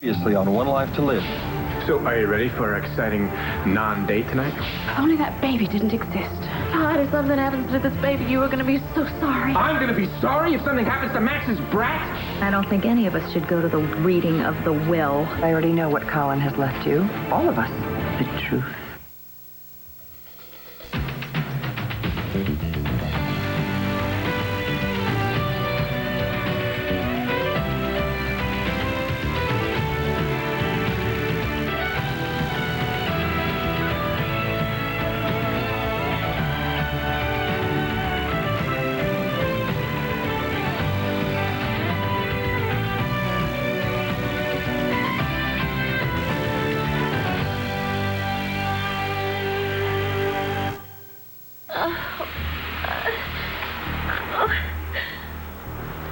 Previously on One Life to Live. So, are you ready for our exciting non-date tonight? If only that baby didn't exist. God, if something happens to this baby, you are going to be so sorry. I'm going to be sorry if something happens to Max's brat? I don't think any of us should go to the reading of the will. I already know what Colin has left you. All of us. The truth.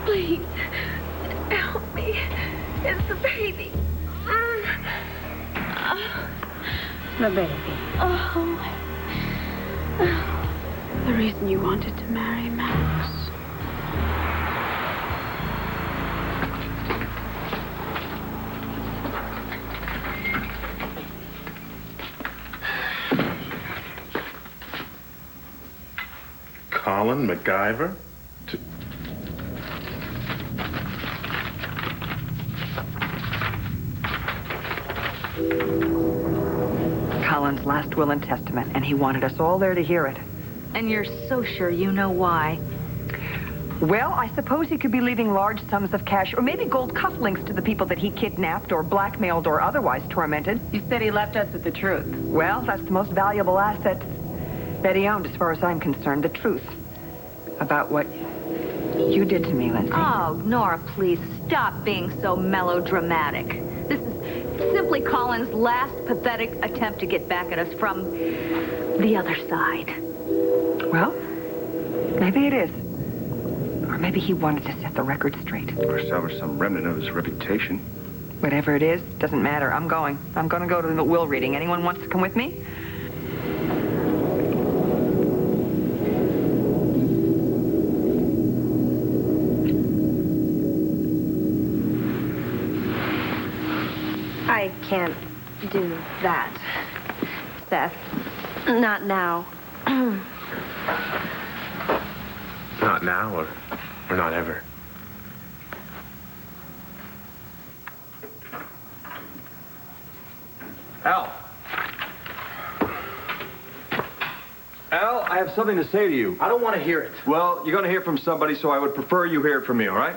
Please, help me. It's the baby. The baby. Oh. The reason you wanted to marry Max. Colin MacGyver? Colin's last will and testament, and he wanted us all there to hear it. And you're so sure you know why. Well, I suppose he could be leaving large sums of cash, or maybe gold cufflinks to the people that he kidnapped or blackmailed or otherwise tormented. You said he left us with the truth. Well, that's the most valuable asset that he owned, as far as I'm concerned, the truth about what you did to me, Lindsay. Oh, Nora, please stop being so melodramatic. This is simply Colin's last pathetic attempt to get back at us from the other side. Well, maybe it is. Or maybe he wanted to set the record straight. Or salvage some remnant of his reputation. Whatever it is, doesn't matter. I'm going. I'm going to go to the will reading. Anyone wants to come with me? I can't do that, Seth. Not now. Not now, or not ever. Al. Al, I have something to say to you. I don't want to hear it. Well, you're going to hear from somebody, so I would prefer you hear it from me, all right?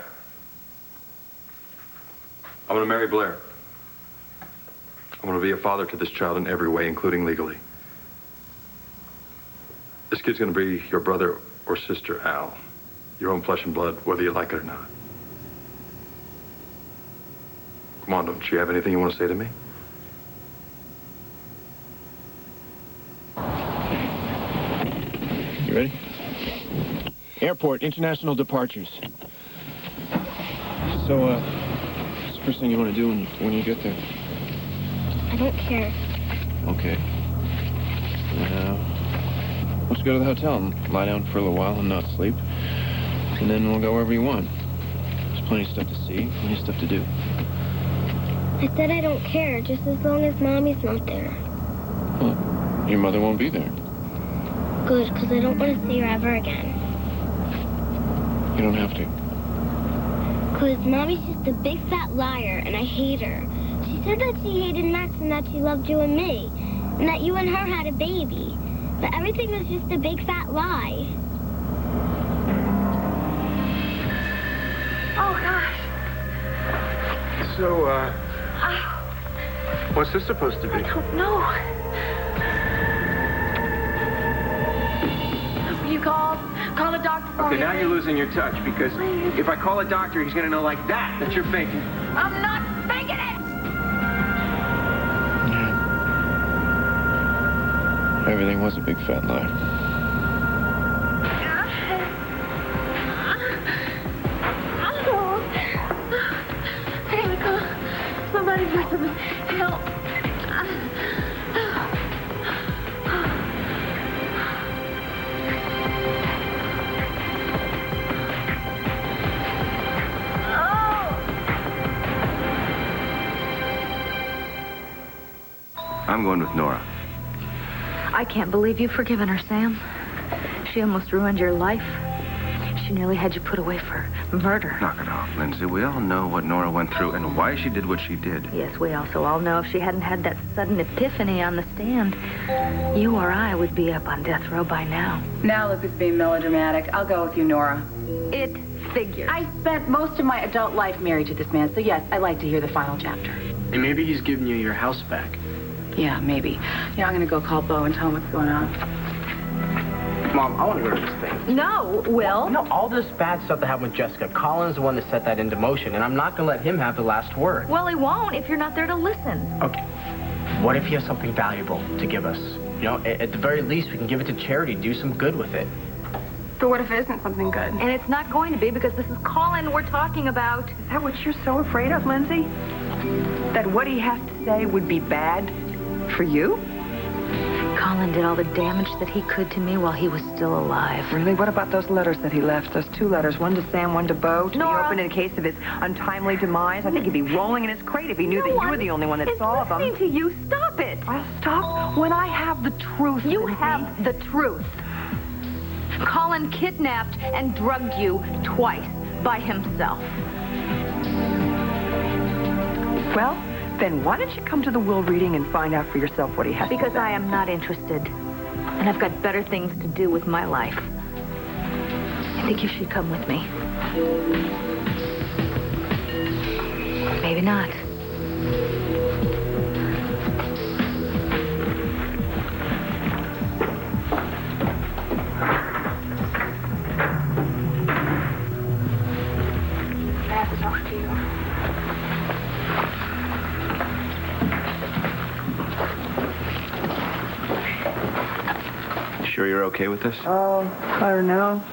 I'm going to marry Blair. I'm going to be a father to this child in every way, including legally. This kid's going to be your brother or sister, Al. Your own flesh and blood, whether you like it or not. Come on, don't you have anything you want to say to me? You ready? Airport, international departures. So, what's the first thing you want to do when you get there? I don't care. Okay. Let's go to the hotel and lie down for a little while and not sleep. And then we'll go wherever you want. There's plenty of stuff to see, plenty of stuff to do. I said I don't care, just as long as Mommy's not there. Well, your mother won't be there. Good, because I don't want to see her ever again. You don't have to. Because Mommy's just a big fat liar, and I hate her. She said that she hated Max and that she loved you and me, and that you and her had a baby. But everything was just a big fat lie. Oh, gosh. So, what's this supposed to be? I don't know. Will you call a doctor for me? Okay, now you're losing your touch, because if I call a doctor, he's going to know like that you're faking. I'm not faking it! Everything was a big fat lie. I gotta call somebody for some help. I'm going with Nora. I can't believe you've forgiven her, Sam. She almost ruined your life. She nearly had you put away for murder. Knock it off, Lindsay. We all know what Nora went through and why she did what she did. Yes, we also all know if she hadn't had that sudden epiphany on the stand, you or I would be up on death row by now. Now look who's being melodramatic. I'll go with you, Nora. It figures. I spent most of my adult life married to this man, so yes, I like to hear the final chapter. And maybe he's giving you your house back. Yeah, maybe. Yeah, I'm gonna go call Bo and tell him what's going on. Mom, I want to go to this thing. No, Will. No, all this bad stuff that happened with Jessica, Colin's the one that set that into motion, and I'm not going to let him have the last word. Well, he won't if you're not there to listen. Okay. What if he has something valuable to give us? You know, at the very least, we can give it to charity, do some good with it. But what if it isn't something good? And it's not going to be because this is Colin we're talking about. Is that what you're so afraid of, Lindsay? That what he has to say would be bad for you? Colin did all the damage that he could to me while he was still alive. Really? What about those letters that he left? Those 2 letters, one to Sam, one to Bo, to Nora. be opened in case of his untimely demise? I think he'd be rolling in his grave if he knew that you were the only one that saw them. Listening to you, stop it. I'll stop when I have the truth. You Lindsay. have the truth. Colin kidnapped and drugged you twice by himself. Well, then why don't you come to the will reading and find out for yourself what he has Because to say? I am not interested. And I've got better things to do with my life. I think you should come with me. Maybe not. I have to talk to you. Sure you're okay with this? Oh, I don't know.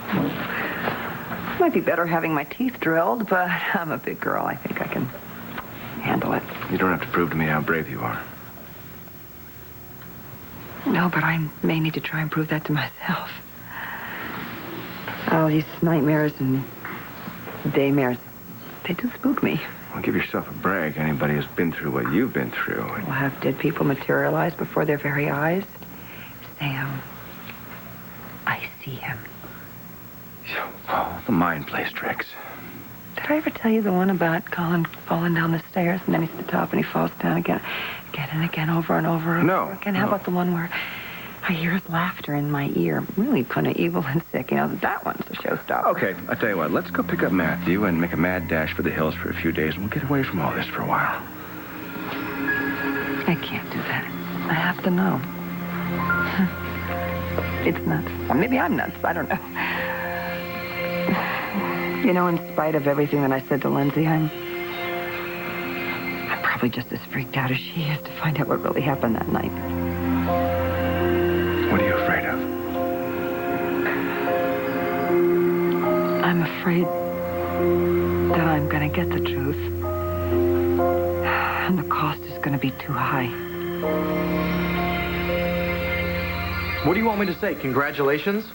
Might be better having my teeth drilled, but I'm a big girl. I think I can handle it. You don't have to prove to me how brave you are. No, but I may need to try and prove that to myself. Oh, these nightmares and daymares, they do spook me. Well, give yourself a break. Anybody who's been through what you've been through. We'll have dead people materialize before their very eyes. Sam, I see him. Oh, the mind plays tricks. Did I ever tell you the one about Colin falling down the stairs and then he's at the top and he falls down again and again, over and over and No, over again? How no. about the one where I hear his laughter in my ear? Really kind of evil and sick. You know, that one's a showstopper. Okay, I tell you what. Let's go pick up Matthew and make a mad dash for the hills for a few days, and we'll get away from all this for a while. I can't do that. I have to know. It's nuts. Or maybe I'm nuts. I don't know. You know, in spite of everything that I said to Lindsay, I'm probably just as freaked out as she is to find out what really happened that night. What are you afraid of? I'm afraid that I'm going to get the truth. And the cost is going to be too high. What do you want me to say? Congratulations?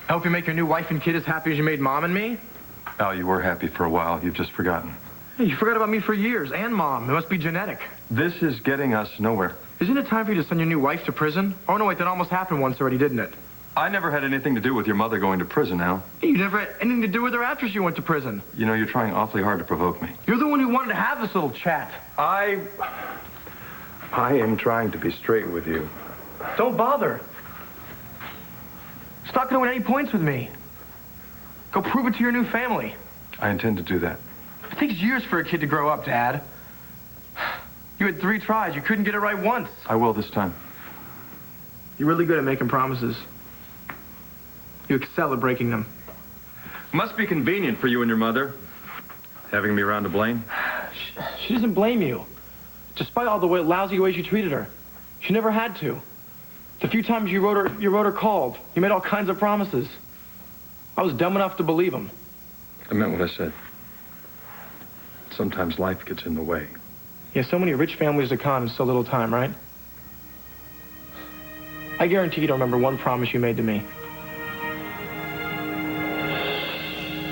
I hope you make your new wife and kid as happy as you made Mom and me? Al, you were happy for a while. You've just forgotten. Hey, you forgot about me for years, and Mom. It must be genetic. This is getting us nowhere. Isn't it time for you to send your new wife to prison? Oh, no, wait, that almost happened once already, didn't it? I never had anything to do with your mother going to prison, Al. Hey, you never had anything to do with her after she went to prison. You know, you're trying awfully hard to provoke me. You're the one who wanted to have this little chat. I am trying to be straight with you. Don't bother. Stop going to win any points with me. Go prove it to your new family. I intend to do that. It takes years for a kid to grow up, Dad. You had 3 tries. You couldn't get it right once. I will this time. You're really good at making promises. You excel at breaking them. Must be convenient for you and your mother, having me around to blame. She doesn't blame you. Despite all the lousy ways you treated her. She never had to. The few times you wrote her called. You made all kinds of promises. I was dumb enough to believe them. I meant what I said. Sometimes life gets in the way. Yeah, so many rich families to con in so little time, right? I guarantee you don't remember one promise you made to me.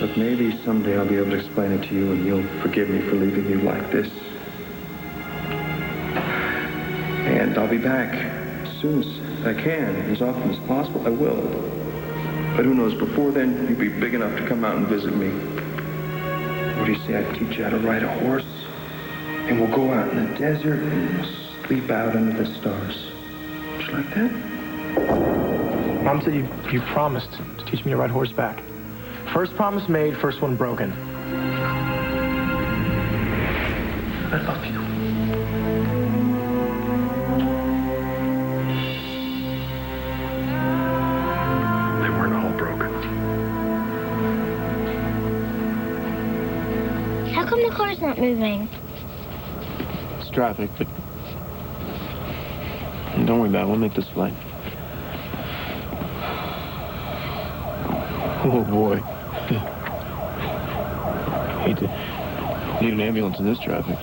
But maybe someday I'll be able to explain it to you and you'll forgive me for leaving you like this. And And I'll be back as soon as I can. As often as possible, I will. But who knows, before then, you'll be big enough to come out and visit me. What do you say I teach you how to ride a horse? And we'll go out in the desert and we'll sleep out under the stars. Would you like that? Mom said you promised to teach me to ride horseback. First promise made, first one broken. I love you. They weren't all broken. How come the car's not moving? It's traffic, but don't worry about it. We'll make this flight. Oh, boy. Hate to need an ambulance in this traffic.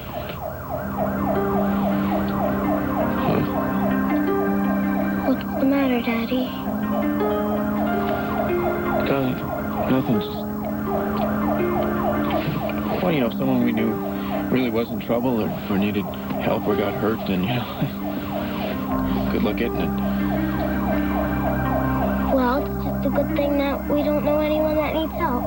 What's the matter, Daddy? Nothing. Just... Well, you know, if someone we knew really was in trouble or needed help or got hurt, then, you know, good luck getting it. Well, it's just a good thing that we don't know anyone that needs help.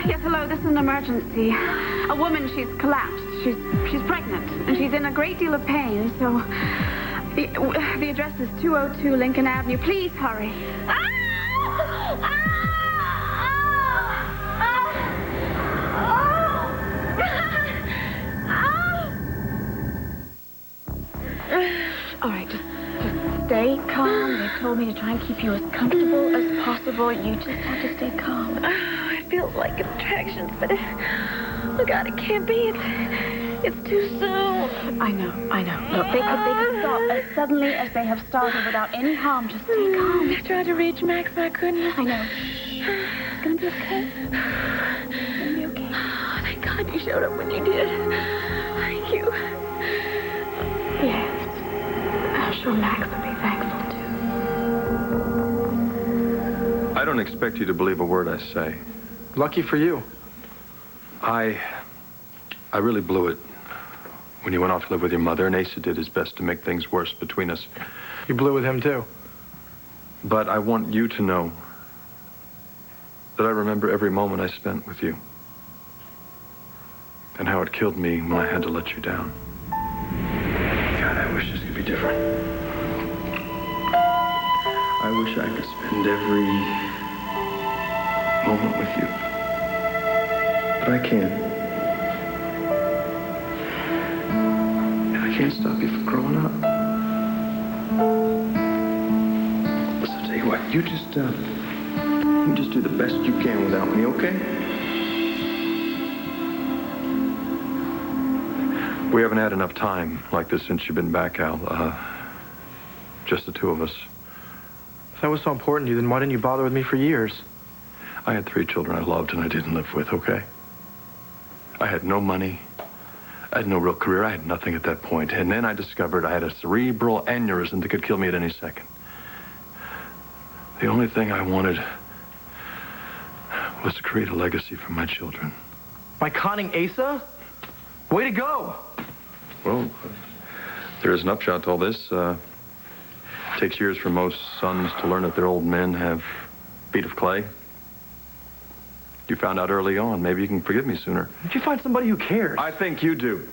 Yes, hello, this is an emergency. A woman, she's collapsed. She's pregnant, and she's in a great deal of pain, so... The address is 202 Lincoln Avenue. Please hurry. All right, just stay calm. They told me to try and keep you as comfortable as possible. You just have to stay calm. It feels like contractions, but oh God, it can't be. It's too soon. I know. Look, they could stop as suddenly as they have started without any harm. Just stay calm. I tried to reach Max, but I couldn't. I know. It's gonna be okay. It's gonna be okay. Oh, thank God you showed up when you did. Thank you. Yes. I'm sure Max would be thankful, too. I don't expect you to believe a word I say. Lucky for you. I really blew it when you went off to live with your mother, and Asa did his best to make things worse between us. You blew with him, too. But I want you to know that I remember every moment I spent with you. And how it killed me when I had to let you down. God, I wish this could be different. I wish I could spend every moment with you. But I can't. I can't stop you from growing up. So I'll tell you what, you just do the best you can without me, okay? We haven't had enough time like this since you've been back, Al. Just the two of us. If that was so important to you, then why didn't you bother with me for years? I had 3 children I loved and I didn't live with, okay? I had no money. I had no real career. I had nothing at that point. And then I discovered I had a cerebral aneurysm that could kill me at any second. The only thing I wanted was to create a legacy for my children. By conning Asa? Way to go! Well, there is an upshot to all this. It takes years for most sons to learn that their old men have feet of clay. You found out early on. Maybe you can forgive me sooner. Did you find somebody who cares? I think you do.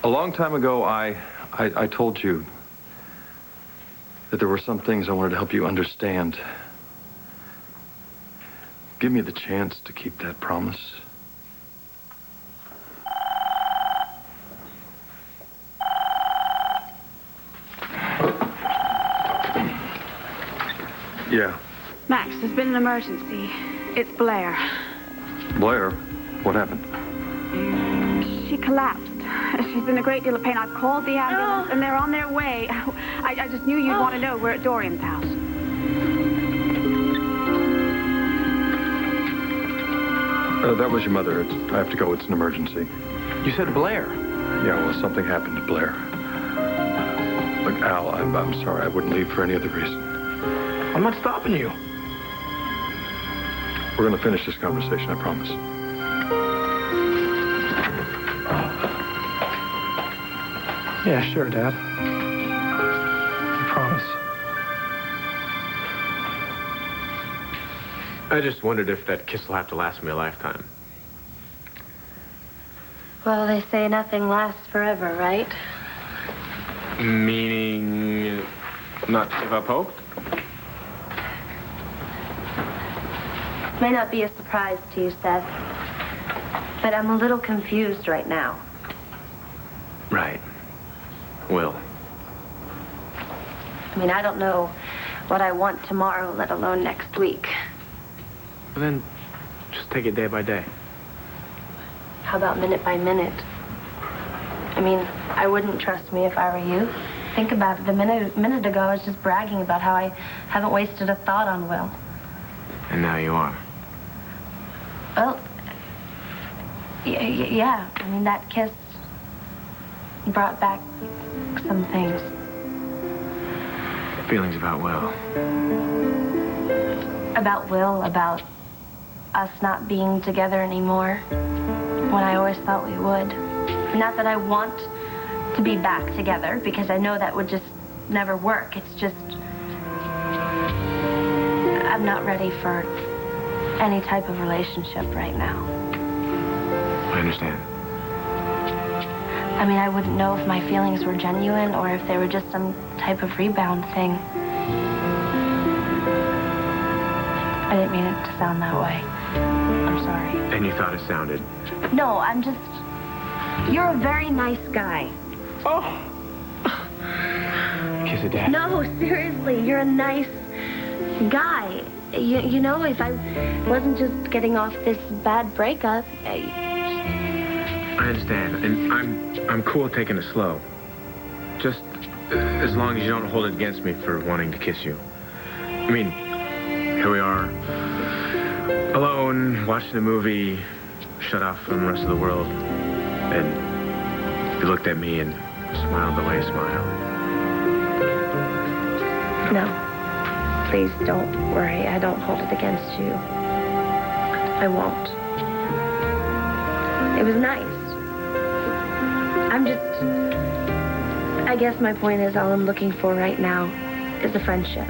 A long time ago, I told you that there were some things I wanted to help you understand. Give me the chance to keep that promise. Yeah. Max, there's been an emergency. It's Blair. Blair? What happened? She collapsed. She's in a great deal of pain. I've called the ambulance, and they're on their way. I just knew you'd want to know. We're at Dorian's house. That was your mother. I have to go. It's an emergency. You said Blair. Yeah, well, something happened to Blair. Look, Al, I'm sorry. I wouldn't leave for any other reason. I'm not stopping you. We're going to finish this conversation, I promise. Yeah, sure, Dad. I promise. I just wondered if that kiss will have to last me a lifetime. Well, they say nothing lasts forever, right? Meaning not to give up hope? May not be a surprise to you, Seth, but I'm a little confused right now. Right. Will. I mean, I don't know what I want tomorrow, let alone next week. Well, then, just take it day by day. How about minute by minute? I mean, I wouldn't trust me if I were you. Think about it. A minute ago, I was just bragging about how I haven't wasted a thought on Will. And now you are. Well, yeah. I mean, that kiss brought back some things. Feelings about Will. About Will, about us not being together anymore, when I always thought we would. Not that I want to be back together, because I know that would just never work. It's just, I'm not ready for any type of relationship right now. I understand. I mean, I wouldn't know if my feelings were genuine or if they were just some type of rebound thing. I didn't mean it to sound that way. I'm sorry. And you thought it sounded? No, I'm just... You're a very nice guy. Oh! Kiss it, Dad. No, seriously, you're a nice guy. You know, if I wasn't just getting off this bad breakup... I understand, and I'm cool taking it slow. Just as long as you don't hold it against me for wanting to kiss you. I mean, here we are, alone, watching a movie, shut off from the rest of the world, and you looked at me and smiled the way I smile. No. Please don't worry. I don't hold it against you. I won't. It was nice. I guess my point is all I'm looking for right now is a friendship.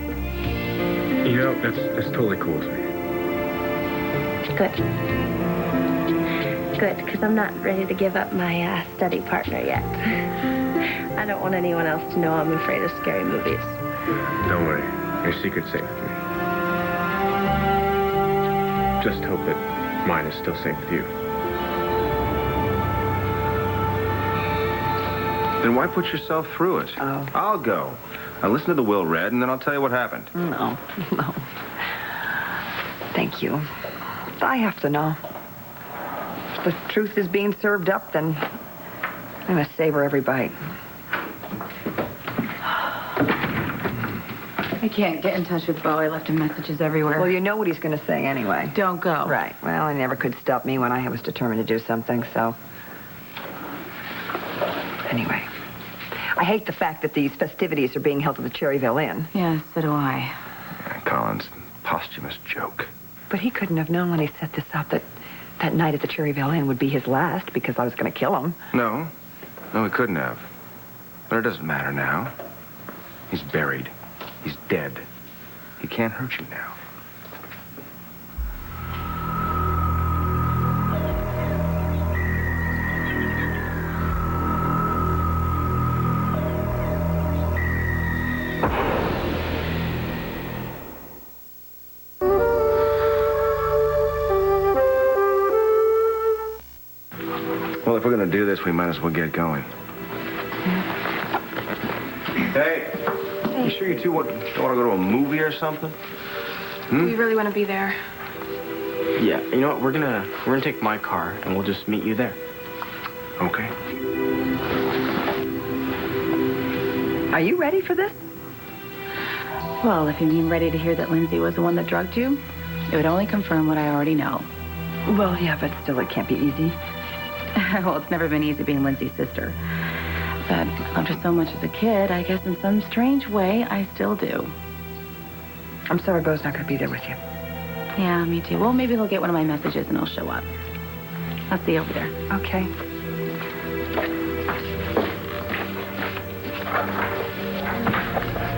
You know, that's totally cool with me. Good. Good, because I'm not ready to give up my study partner yet. I don't want anyone else to know I'm afraid of scary movies. Don't worry. Your secret's safe with me. Just hope that mine is still safe with you. Then why put yourself through it? Oh. I'll go. I'll listen to the will read, and then I'll tell you what happened. No. Thank you. I have to know. If the truth is being served up, then I'm going to savor every bite. I can't get in touch with Bo. I left him messages everywhere. Well, you know what he's going to say anyway. Don't go. Right. Well, he never could stop me when I was determined to do something, so... Anyway, I hate the fact that these festivities are being held at the Cherryville Inn. Yes, so do I. Collins, posthumous joke. But he couldn't have known when he set this up that that night at the Cherryville Inn would be his last because I was going to kill him. No, he couldn't have. But it doesn't matter now. He's buried. He's dead. He can't hurt you now. Well, if we're going to do this, we might as well get going. Hey. You sure you two don't want to go to a movie or something? We really want to be there. Yeah, you know what? We're gonna take my car and we'll just meet you there. Okay. Are you ready for this? Well, if you mean ready to hear that Lindsay was the one that drugged you, it would only confirm what I already know. Well, yeah, but still, it can't be easy. Well, it's never been easy being Lindsay's sister. But I loved her so much as a kid, I guess in some strange way, I still do. I'm sorry Bo's not going to be there with you. Yeah, me too. Well, maybe he'll get one of my messages and he'll show up. I'll see you over there. Okay.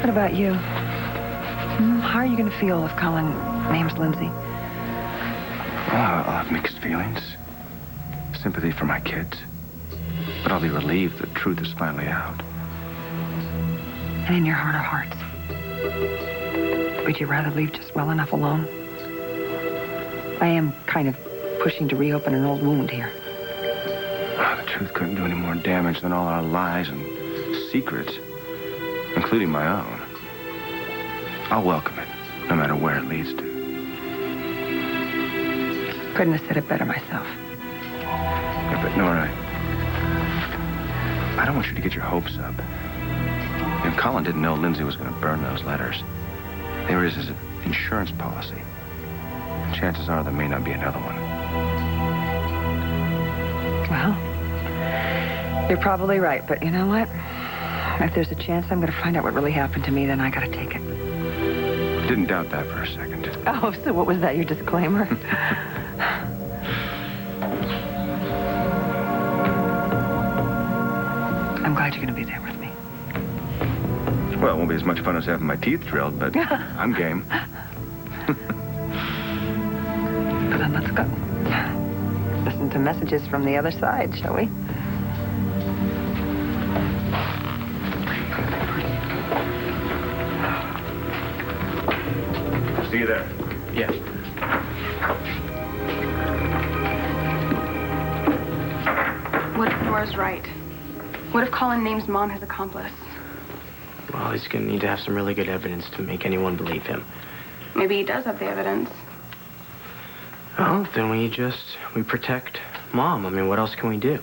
What about you? How are you going to feel if Colin names Lindsay? Well, I'll have mixed feelings. Sympathy for my kids. But I'll be relieved the truth is finally out. And in your heart of hearts, would you rather leave just well enough alone? I am kind of pushing to reopen an old wound here. Oh, the truth couldn't do any more damage than all our lies and secrets, including my own. I'll welcome it, no matter where it leads to. Couldn't have said it better myself. Yeah, but Nora, I don't want you to get your hopes up. If Colin didn't know Lindsay was going to burn those letters, there is his insurance policy. And chances are there may not be another one. Well, you're probably right, but you know what? If there's a chance I'm going to find out what really happened to me, then I got to take it. I didn't doubt that for a second. Oh, so what was that, your disclaimer? I'm glad you're going to be there with me. Well, it won't be as much fun as having my teeth drilled, but I'm game. Well, then let's go. Listen to messages from the other side, shall we? See you there. Yeah. What if Nora's right? What if Colin names Mom his accomplice? Well, he's going to need to have some really good evidence to make anyone believe him. Maybe he does have the evidence. Well, then we protect Mom. I mean, what else can we do?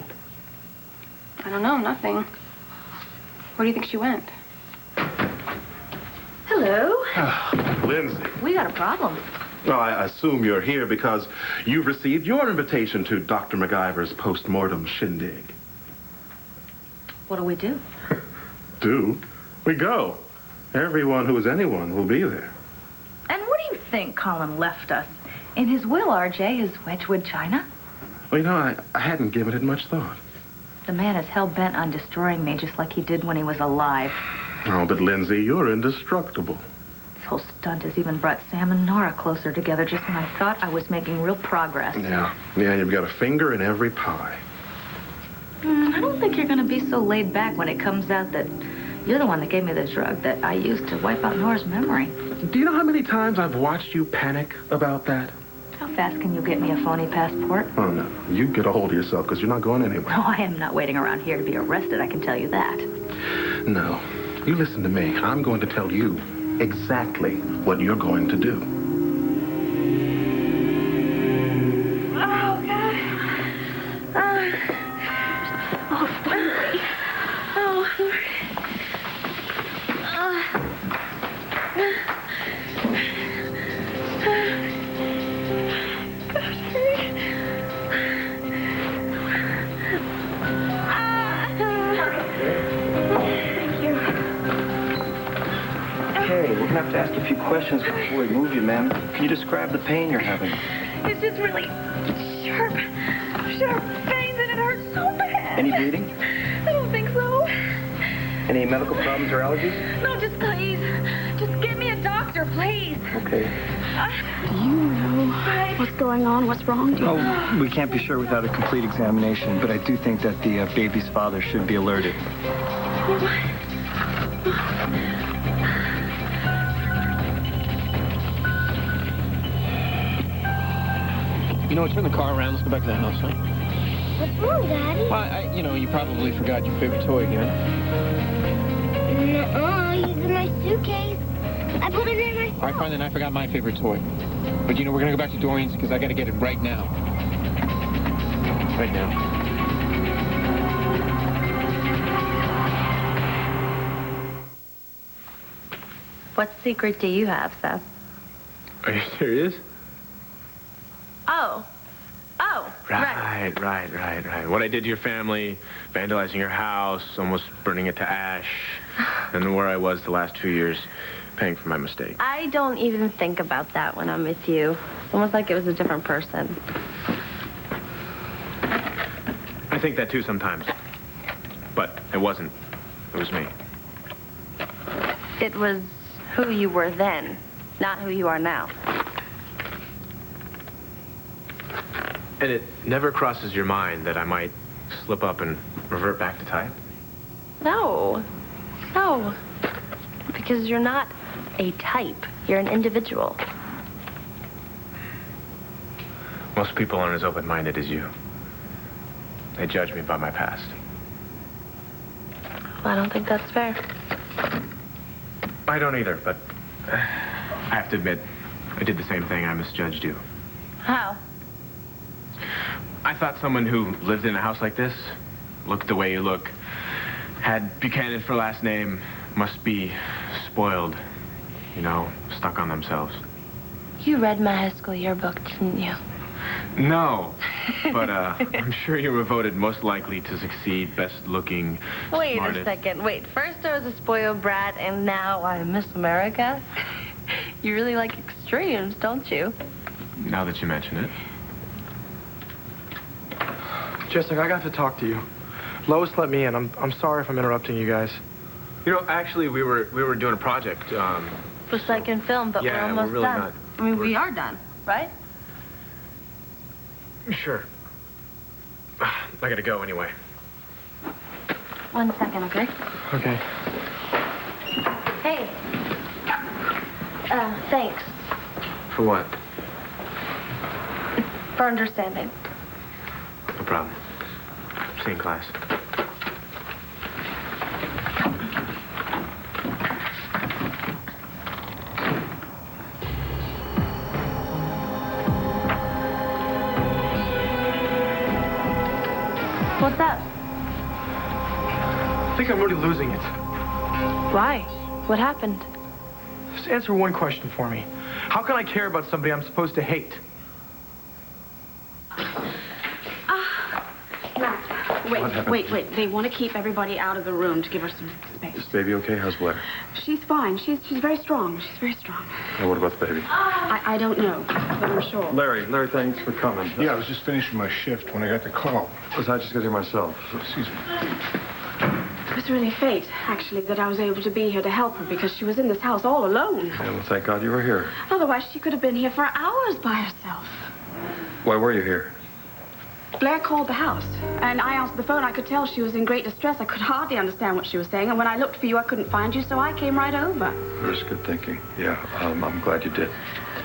I don't know, nothing. Where do you think she went? Hello. Lindsay. We got a problem. Well, I assume you're here because you've received your invitation to Dr. MacGyver's post-mortem shindig. What do we do? Do? We go. Everyone who is anyone will be there. And what do you think Colin left us? In his will, RJ, is Wedgwood China? Well, you know, I hadn't given it much thought. The man is hell-bent on destroying me just like he did when he was alive. Oh, but Lindsay, you're indestructible. This whole stunt has even brought Sam and Nora closer together just when I thought I was making real progress. Yeah, you've got a finger in every pie. I don't think you're going to be so laid back when it comes out that you're the one that gave me the drug that I used to wipe out Nora's memory. Do you know how many times I've watched you panic about that? How fast can you get me a phony passport? Oh, no. You get a hold of yourself because you're not going anywhere. No, I am not waiting around here to be arrested, I can tell you that. No. You listen to me. I'm going to tell you exactly what you're going to do. Oh, God. Oh, finally. Oh, Hey, we're gonna have to ask you a few questions before we move you, ma'am. Can you describe the pain you're having? It's just really sharp pains, and it hurts so bad. Any bleeding? I don't think so. Any medical problems or allergies? No, just please. Just get me a doctor, please. Okay. Do you know what's going on? What's wrong? Do you know? Oh, we can't be sure without a complete examination, but I do think that the baby's father should be alerted. You know what? Turn the car around. Let's go back to the house, huh? What's wrong, Daddy? Well, you probably forgot your favorite toy again. Nuh-uh, he's in my suitcase. I put it in my... All right, fine, then I forgot my favorite toy. But, we're going to go back to Dorian's because I got to get it right now. Right now. What secret do you have, Seth? Are you serious? Oh, Oh, right. Right. What I did to your family, vandalizing your house, almost burning it to ash, and where I was the last 2 years, paying for my mistake. I don't even think about that when I'm with you. It's almost like it was a different person. I think that too sometimes. But it wasn't. It was me. It was who you were then, not who you are now. And it never crosses your mind that I might slip up and revert back to type? No. Because you're not a type. You're an individual. Most people aren't as open-minded as you. They judge me by my past. Well, I don't think that's fair. I don't either, but I have to admit, I did the same thing. I misjudged you. How? I thought someone who lived in a house like this, looked the way you look, had Buchanan for last name, must be spoiled, you know, stuck on themselves. You read my high school yearbook, didn't you? No, but I'm sure you were voted most likely to succeed, best looking, Wait smartest. a second. Wait, first I was a spoiled brat, and now I'm Miss America? You really like extremes, don't you? Now that you mention it. Jessica, I got to talk to you. Lois let me in. I'm sorry if I'm interrupting you guys. You know, actually, we were doing a project. For second film, but yeah, we're almost really done. not. I mean, we are done, right? Sure. I gotta go anyway. 1 second, okay? Okay. Hey. Thanks For what? for understanding. No problem. See you in class. What's up? I think I'm really losing it. Why? What happened? Just answer one question for me. How can I care about somebody I'm supposed to hate? Wait. They want to keep everybody out of the room to give her some space. Is baby okay? How's Blair? She's fine. She's very strong. She's very strong. Now, what about the baby? I don't know, but I'm sure. Larry, thanks for coming. Yeah, I was just finishing my shift when I got the call. Was I just got here myself? Excuse me. It was really fate, actually, that I was able to be here to help her because she was in this house all alone. Yeah, well, thank God you were here. Otherwise, she could have been here for hours by herself. Why were you here? Blair called the house, and I answered the phone. I could tell she was in great distress. I could hardly understand what she was saying, and when I looked for you, I couldn't find you, so I came right over. That's good thinking. Yeah, I'm glad you did.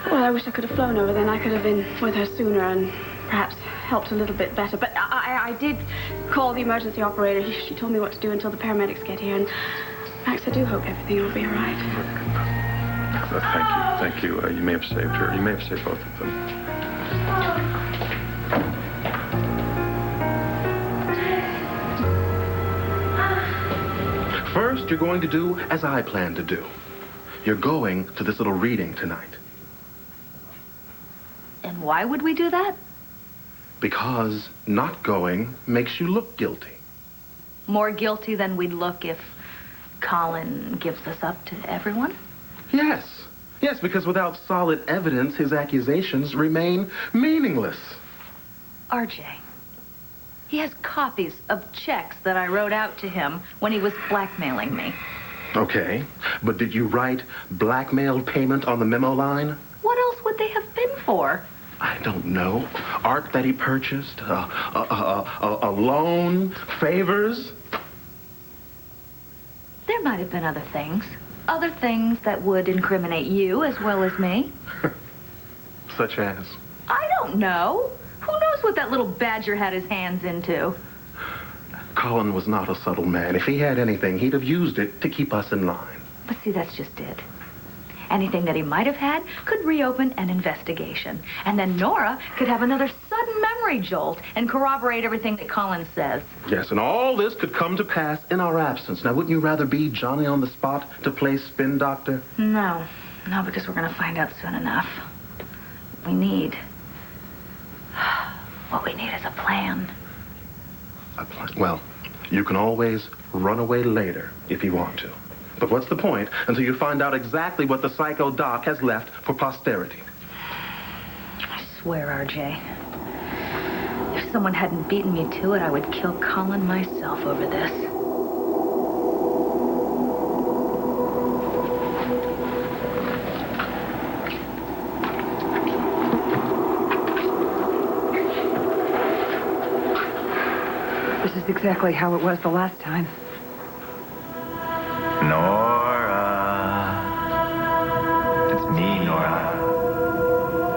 Well, I wish I could have flown over then. I could have been with her sooner and perhaps helped a little bit better. But I did call the emergency operator. She told me what to do until the paramedics get here, and Max, I do hope everything will be all right. Thank you. You may have saved her. You may have saved both of them. First, you're going to do as I planned to do. You're going to this little reading tonight. And why would we do that? Because not going makes you look guilty. More guilty than we'd look if Colin gives us up to everyone? Yes, because without solid evidence, his accusations remain meaningless. RJ, he has copies of checks that I wrote out to him when he was blackmailing me. Okay, but did you write blackmail payment on the memo line? What else would they have been for? I don't know. Art that he purchased, a loan, favors. There might have been other things. Other things that would incriminate you as well as me. Such as? I don't know. Who knows what that little badger had his hands into? Colin was not a subtle man. If he had anything, he'd have used it to keep us in line. But see, that's just it. Anything that he might have had could reopen an investigation. And then Nora could have another sudden memory jolt and corroborate everything that Colin says. Yes, and all this could come to pass in our absence. Now, wouldn't you rather be Johnny on the spot to play spin doctor? No, because we're going to find out soon enough. We need What we need is a plan. Well, you can always run away later if you want to. But what's the point until you find out exactly what the psycho doc has left for posterity? I swear, RJ, if someone hadn't beaten me to it, I would kill Colin myself over this. This is exactly how it was the last time. Nora. It's me, Nora.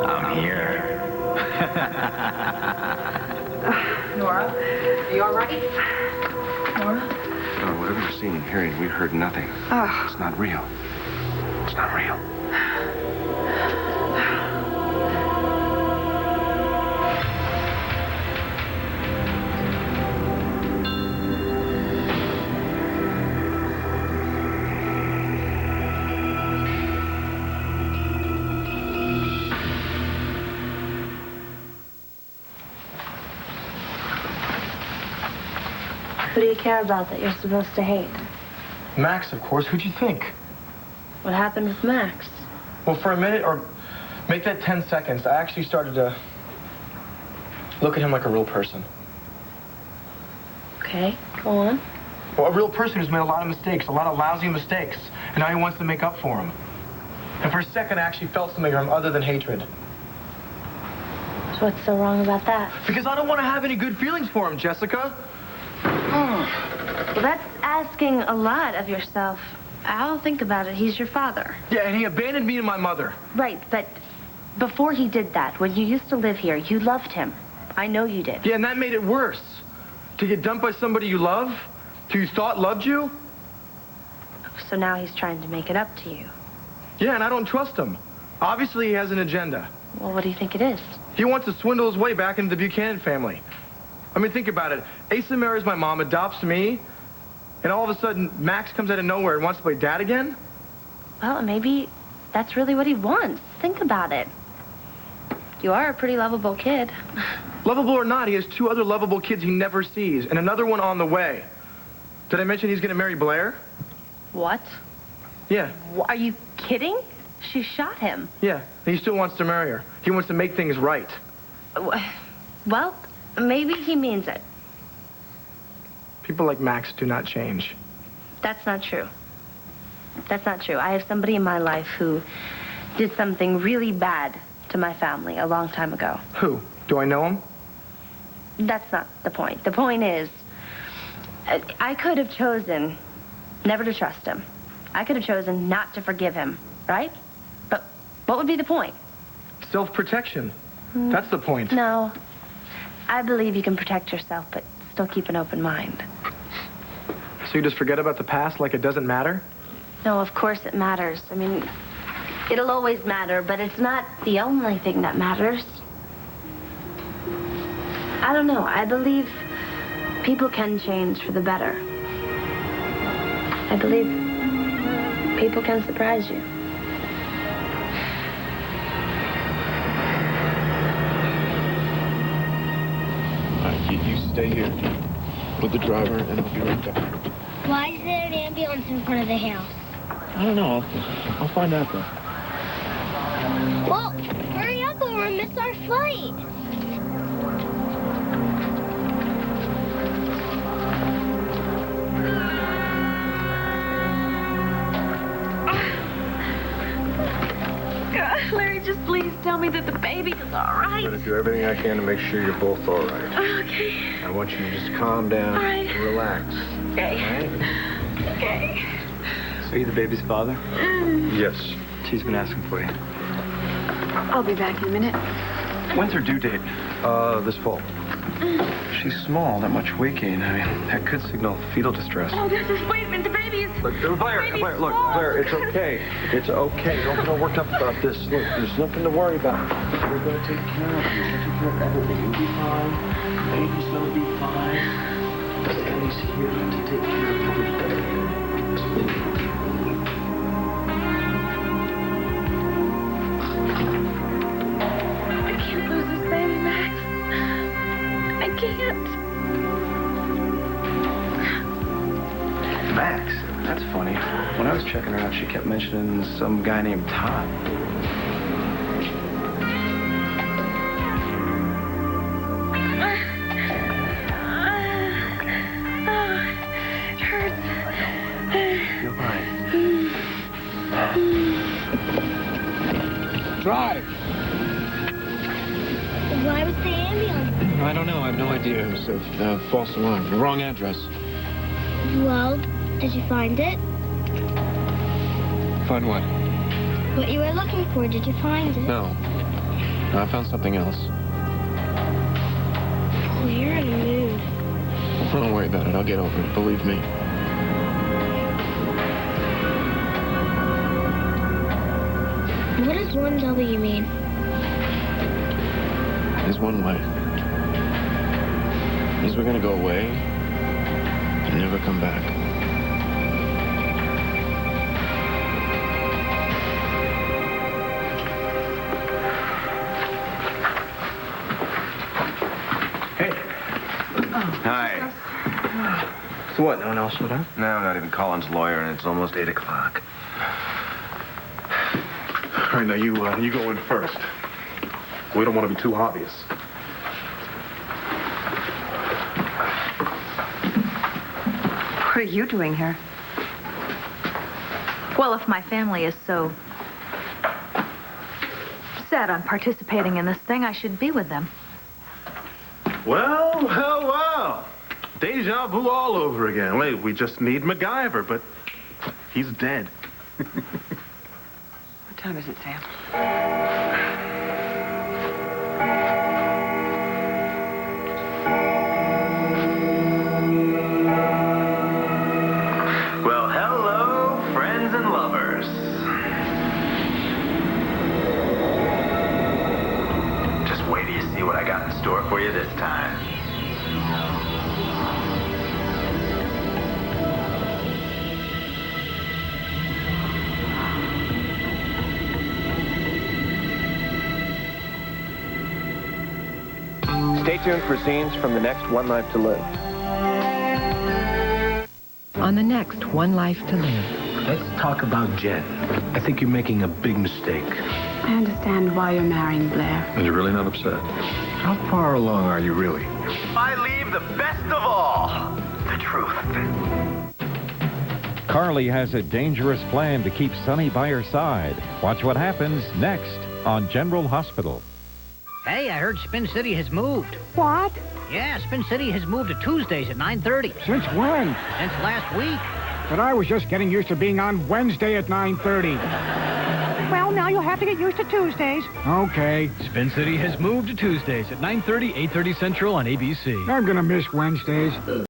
I'm here. Nora, are you all right? Nora? No, whatever you're seeing and hearing, we heard nothing. Oh. It's not real. It's not real. Who do you care about that you're supposed to hate? Max, of course. Who'd you think? What happened with Max? Well, for a minute, or make that 10 seconds, I actually started to look at him like a real person. Okay, go on. Well, a real person who's made a lot of mistakes, a lot of lousy mistakes, and now he wants to make up for them. And for a second, I actually felt something for him other than hatred. So what's so wrong about that? Because I don't want to have any good feelings for him, Jessica. Well, that's asking a lot of yourself. I'll think about it. He's your father. Yeah, and he abandoned me and my mother. Right, but before he did that, when you used to live here, you loved him. I know you did. Yeah, and that made it worse. To get dumped by somebody you love, who you thought loved you. So now he's trying to make it up to you. Yeah, and I don't trust him. Obviously, he has an agenda. Well, what do you think it is? He wants to swindle his way back into the Buchanan family. I mean, think about it. Asa marries my mom, adopts me, and all of a sudden, Max comes out of nowhere and wants to play dad again? Well, maybe that's really what he wants. Think about it. You are a pretty lovable kid. Lovable or not, he has 2 other lovable kids he never sees, and another one on the way. Did I mention he's going to marry Blair? What? Yeah. Are you kidding? She shot him. Yeah, and he still wants to marry her. He wants to make things right. Well, maybe he means it. People like Max do not change. That's not true. That's not true. I have somebody in my life who did something really bad to my family a long time ago. Who? Do I know him? That's not the point. The point is, I could have chosen never to trust him. I could have chosen not to forgive him, right? But what would be the point? Self-protection. That's the point. No. I believe you can protect yourself, but still keep an open mind. So you just forget about the past like it doesn't matter? No, of course it matters. I mean, it'll always matter, but it's not the only thing that matters. I don't know. I believe people can change for the better. I believe people can surprise you. All right, you stay here with the driver, and I'll be right back. Why is there an ambulance in front of the house? I don't know. I'll find out, though. Well, hurry up or we'll miss our flight. Larry, just please tell me that the baby is all right. I'm going to do everything I can to make sure you're both all right. Okay. I want you to just calm down All right. and relax. Okay. All right? Okay. So you the baby's father? Yes. She's been asking for you. I'll be back in a minute. When's her due date? This fall. She's small, not much weight gain. I mean, that could signal fetal distress. Oh, this is, wait a minute, the baby is... Look, Blair, look, Blair, it's okay. It's okay. Don't get all worked up about this. Look, there's nothing to worry about. We're going to take care of you. We're going to take care of everything. You'll be fine. Baby's going to be fine. Daddy's here to take care of everybody. I can't lose this baby, Max. can't. Max, that's funny. When I was checking her out, she kept mentioning some guy named Todd. It hurts. You're fine. Drive. Why was the ambulance? I don't know. I have no idea. It was a false alarm. The wrong address. Well, did you find it? Find what? What you were looking for, did you find it? No. No, I found something else. Oh, you're in a mood. Don't worry about it. I'll get over it. Believe me. What does 1W mean? There's one way. Means we're gonna go away and never come back. Hey. Hi. So what, no one else showed up? No, not even Colin's lawyer, and it's almost 8 o'clock. All right, now you go in first. We don't want to be too obvious. What are you doing here? Well, if my family is so set on participating in this thing, I should be with them. Well, well, well. Deja vu all over again. Wait, we just need MacGyver, but he's dead. What time is it, Sam? Well, hello, friends and lovers. Just wait till you see what I got in store for you this time. Stay tuned for scenes from the next One Life to Live. On the next One Life to Live. Let's talk about Jen. I think you're making a big mistake. I understand why you're marrying Blair. And you're really not upset? How far along are you really? I leave the best of all, the truth. Carly has a dangerous plan to keep Sonny by her side. Watch what happens next on General Hospital. Hey, I heard Spin City has moved. What? Yeah, Spin City has moved to Tuesdays at 9:30. Since when? Since last week. But I was just getting used to being on Wednesday at 9:30. Well, now you'll have to get used to Tuesdays. Okay. Spin City has moved to Tuesdays at 9:30, 8:30 Central on ABC. I'm gonna miss Wednesdays.